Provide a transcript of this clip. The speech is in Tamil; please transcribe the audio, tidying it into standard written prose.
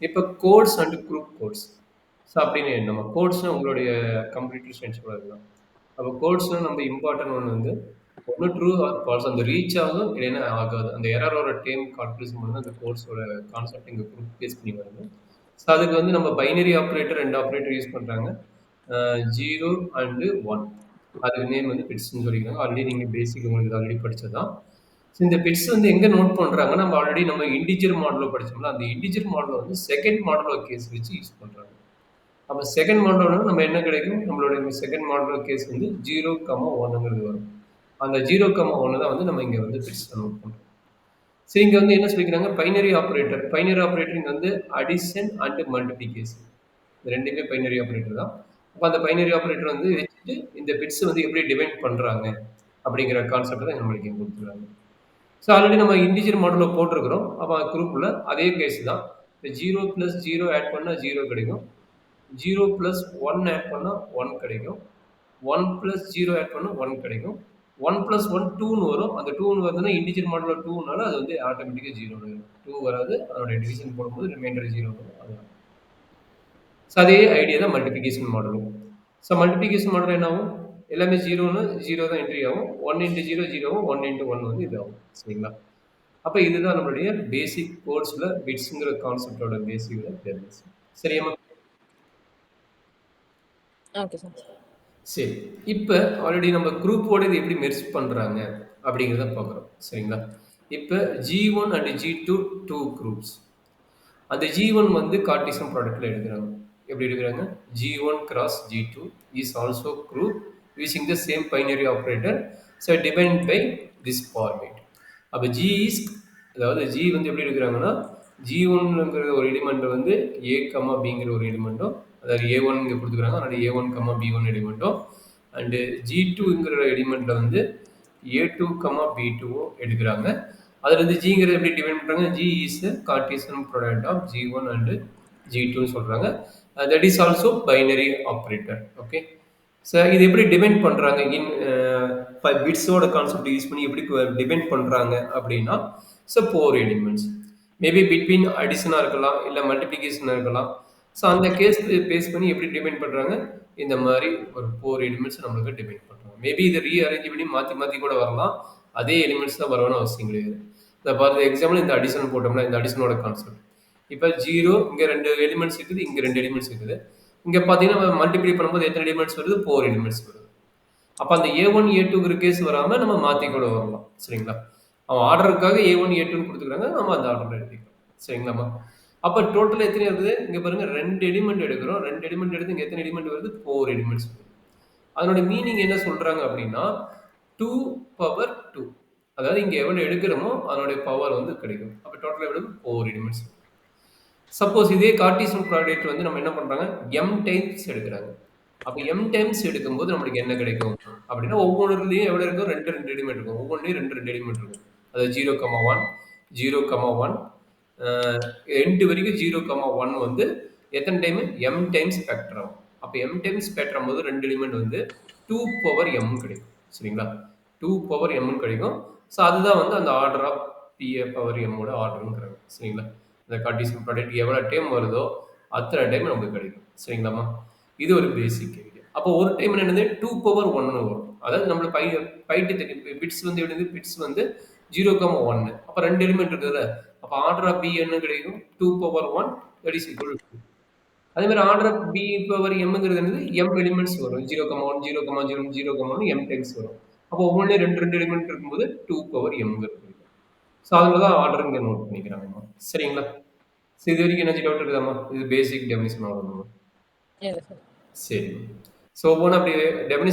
இப்ப codes and group codes. So அப்படின்னு நம்ம கோட்ஸ்னா உங்களுடைய கம்ப்யூட்டர் சயின்ஸ் கூட இருக்கலாம். அப்ப கோட்ஸ்னா நம்ம இம்பார்ட்டன்ட் ஒண்ணு வந்து ஒண்ணு ட்ரூ ஆர் ஃபால்ஸ். அந்த ரீச் ஆகும் இல்லைன்னா ஆகாது. அந்த எரரோட டைம் கால்குலேஷன் பண்ணி தான் அந்த கோட்ஸோட கான்செப்ட் இங்க குரூப் பேஸ் பண்ணி வருது. ஸோ அதுக்கு வந்து நம்ம பைனரி ஆப்பரேட்டர் 2 ஆப்பரேட்டர் யூஸ் பண்றாங்க. 0 அண்ட் 1. அதுக்கு நேம் வந்து பிட்ஸ்ன்னு சொல்லிக்கிறாங்க. ஆல்ரெடி நீங்க பேசிக் உங்களுக்கு ஆல்ரெடி படிச்சது தான். ஸோ இந்த பிட்ஸ் வந்து எங்க நோட் பண்றாங்கன்னா, நம்ம ஆல்ரெடி நம்ம இன்டிஜர் மாடல்ல படிச்சோம்ல, அந்த இன்டிஜர் மாடல்ல வந்து செகண்ட் மாடல் கேஸ் வச்சு யூஸ் பண்றாங்க. அப்ப செகண்ட் மாடல்னா நம்ம என்ன கிடைக்கும்? நம்மளுடைய செகண்ட் மாடல் கேஸ் வந்து 0, 1ங்கிறது வரும். அந்த 0, 1 தான் வந்து நம்ம இங்க வந்து பிட்ஸ்ல நோட் பண்றோம். சோ இங்க வந்து என்ன சொல்லிக்கிறாங்க? Binary operator. பைனரி ஆப்பரேட்டர் இங்க வந்து அடிஷன் அண்ட் மல்டிப்ளிகேஷன். இது 2மே பைனரி ஆப்பரேட்டர் தான். அப்ப அந்த பைனரி ஆப்பரேட்டர் வந்து வச்சுட்டு இந்த பிட்ஸ் வந்து எப்படி டிவைட் பண்றாங்க? அப்படிங்கிற கான்செப்ட் தான் நம்மளுக்கு இங்க குடுத்துருக்காங்க. ஸோ ஆல்ரெடி நம்ம இன்டிஜர் மாடல்ல போட்டிருக்கிறோம். அப்ப குரூப்ல அதே கேஸ் தான். 0 பிளஸ் 0 ஆட் பண்ணா 0 கிடைக்கும். 0 பிளஸ் 1 ஆட் பண்ணா 1 கிடைக்கும். 1 பிளஸ் 0 ஆட் பண்ணா 1 கிடைக்கும். 1 பிளஸ் 1 2ன்னு வரும். அந்த 2ன்னு வருதுன்னா இன்டிஜர் மாடல்ல 2னால அது வந்து ஆட்டோமேட்டிக்கா 0 ஆயிரும். 2 வராது. அதோட டிவிஷன் போடும்போது ரிமைண்டர் 0 வரும். அதுதான். ஸோ அதே ஐடியா தான் மல்டிப்ளிகேஷன் மாடலும். ஸோ மல்டிப்ளிகேஷன் மாடல் என்ன ஆகும்? எல்லாமே 0ன்னு 0 தான் என்ட்ரி ஆகும். 1 இன்டு 0 0 ஆகும். 1 இன்டு 1 வந்து இது ஆகும். சரிங்களா? அப்ப இதுதான் நம்மளுடைய பேசிக் கோட்ஸ்ல பிட்ஸ்ங்கிற கான்செப்ட்டோட பேசிக்ல தெரிஞ்சுச்சு. சரியாம்மா? Okay sir. சரி. இப்ப ஆல்ரெடி நம்ம குரூப்போட இது எப்படி மெர்ஜ் பண்றாங்க அப்படிங்கிறத பார்க்குறோம். சரிங்களா? இப்ப G1 அண்ட் G2 2 குரூப்ஸ். அந்த G1 வந்து கார்ட்டீசியன் ப்ராடக்ட்ல எடுக்குறாங்க. எப்படி எடுக்குறாங்க? G1 cross G2 is also group using the same binary operator. So defined by this format. அப்ப G is அதாவது G வந்து எப்படி எடுக்குறாங்கன்னா, G1ங்கிற ஒரு எலிமெண்ட் வந்து A, Bங்கிற ஒரு எலிமெண்ட்டும், அதாவது A1 இங்க குடுத்துருக்காங்க. அதனால A1, B1 எலிமெண்ட்டும் அண்ட் G2ங்கிற எலிமெண்ட்ல வந்து A2, B2வும் எடுக்குறாங்க. அதுல இருந்து Gங்கிறது எப்படி டிஃபைன் பண்றாங்க? G is a Cartesian product of G1 and G2 சொல்றாங்க. That is also binary operator. Okay. So இது எப்படி டிஃபைன் பண்றாங்க? இன் பிட்ஸோட கான்செப்ட் யூஸ் பண்ணி எப்படி டிஃபைன் பண்றாங்க அப்படின்னா, ஸோ 4 எலிமெண்ட்ஸ். மேபி பிட்வீன் அடிஷனா இருக்கலாம், இல்ல மல்டிப்ளிகேஷனா இருக்கலாம். ஸோ அந்த கேஸ் பேஸ் பண்ணி எப்படி டிஃபைன் பண்றாங்க? இந்த மாதிரி ஒரு 4 எலிமெண்ட்ஸ் நம்மளுக்கு டிஃபைன் பண்றாங்க. மேபி இதை ரீஅரேஞ்ச் பண்ணி மாத்தி மாத்தி கூட வரலாம். அதே எலிமெண்ட்ஸ் தான் வரணும்னு அவசியம் கிடையாது. இந்த ஃபார் எக்ஸாம்பிள் இந்த அடிஷன் போட்டோம்னா இந்த அடிஷனோட கான்செப்ட். இப்போ 0 இங்க 2 எலிமெண்ட்ஸ் இருக்குது, இங்க 2 எலிமெண்ட்ஸ் இருக்குது. இங்க பாத்தீங்கன்னா மல்டிப்ளை பண்ணும்போது எத்தனை எலிமெண்ட்ஸ் வருது? 4 எலிமெண்ட்ஸ் வருது. அப்ப அந்த A1, A2ங்கிற கேஸ் வராம நம்ம மாத்தி கூட வரலாம். சரிங்களா? அவன் ஆர்டருக்காக A1, A2ன்னு குடுத்துருக்காங்க. நம்ம அந்த ஆர்டர்ல எழுதிக்கலாம். சரிங்களாம்மா? அப்ப டோட்டலா எத்தனை இருக்குது? இங்க பாருங்க 2 எலிமெண்ட் எடுக்கிறோம். 2 எலிமெண்ட் எடுத்து இங்க எத்தனை எலிமெண்ட் வருது? 4 எலிமெண்ட்ஸ் வருது. அதனோட மீனிங் என்ன சொல்றாங்க அப்படின்னா 2 பவர் 2. அதாவது இங்க எவ்வளவு எடுக்கிறோமோ அதனுடைய பவர் வந்து கிடைக்கும். அப்ப டோட்டலா எவ்வளவு? 4 எலிமெண்ட்ஸ். சப்போஸ் இதே கார்ட்டீசியன் ப்ராடக்ட் வந்து நம்ம என்ன பண்றாங்க? m டைம்ஸ் எடுக்குறாங்க. அப்ப m டைம்ஸ் எடுக்கும்போது நம்மளுக்கு என்ன கிடைக்கும்? அப்படின்னா ஒவ்வொன்னுலயும் எவ்வளவு இருக்கும்? 2, 2 எலிமெண்ட் இருக்கும். ஒவ்வொன்லயும் 2, 2 எலிமெண்ட் இருக்கும். அது 0, 1, 0, 1 எண்ட் வரைக்கும் 0, 1 வந்து எத்தனை டைம்? m டைம்ஸ் ஃபேக்டர் ஆகும். அப்ப m டைம்ஸ் ஃபேக்டர் ஆகும்போது 2 எலிமெண்ட் வந்து 2 பவர் m கிடைக்கும். சரிங்களா? 2 பவர் m கிடைக்கும். ஸோ அதுதான் வந்து அந்த order of PA power m ஓட ஆர்டர்ங்கிறாங்க. சரிங்களா? இந்த கார்ட்டீசியன் ப்ராடக்ட் எவ்வளவு டைம் வருதோ அத்தனை டைம் நமக்கு கிடைக்கும். சரிங்களாம்மா? இது ஒரு பேசிக் ஐடியா. அப்போ ஒரு டைம் என்னது 2 பவர் 1 வரும். அதாவது நம்மள பைட்டு தெரியும். பிட்ஸ் வந்து எப்படி பிட்ஸ் வந்து 0, 1. அப்ப 2 எலிமெண்ட் இருக்குதுல்ல. அப்ப ஆர்டர் ஆஃப் B என்ன கிடைக்கும்? 2 power 1 that is equal to 2. அதே மாதிரி ஆர்டர் ஆஃப் B பவர் mங்கிறது என்னது? m எலிமெண்ட்ஸ் வரும். 0, 1, 0, 0, 0, 1 m டைம்ஸ் வரும். அப்போ ஒவ்வொன்றிலும் 2, 2 எலிமெண்ட் இருக்கும்போது 2 பவர் mங்கிறது கிடைக்கும். ஸோ அதுல தான் ஆர்டர் இங்க நோட் பண்ணிக்கிறாங்கம்மா. சரிங்களா? ஸோ இது வரைக்கும் ஏதாச்சும் டவுட் இருக்குதாம்மா? இது பேசிக் டெஃபினிஷன் அவ்வளவுதாம்மா. இல்ல சார். சரி. ஸோ ஒவ்வொன்றும் அப்படி டெஃபினிஷன்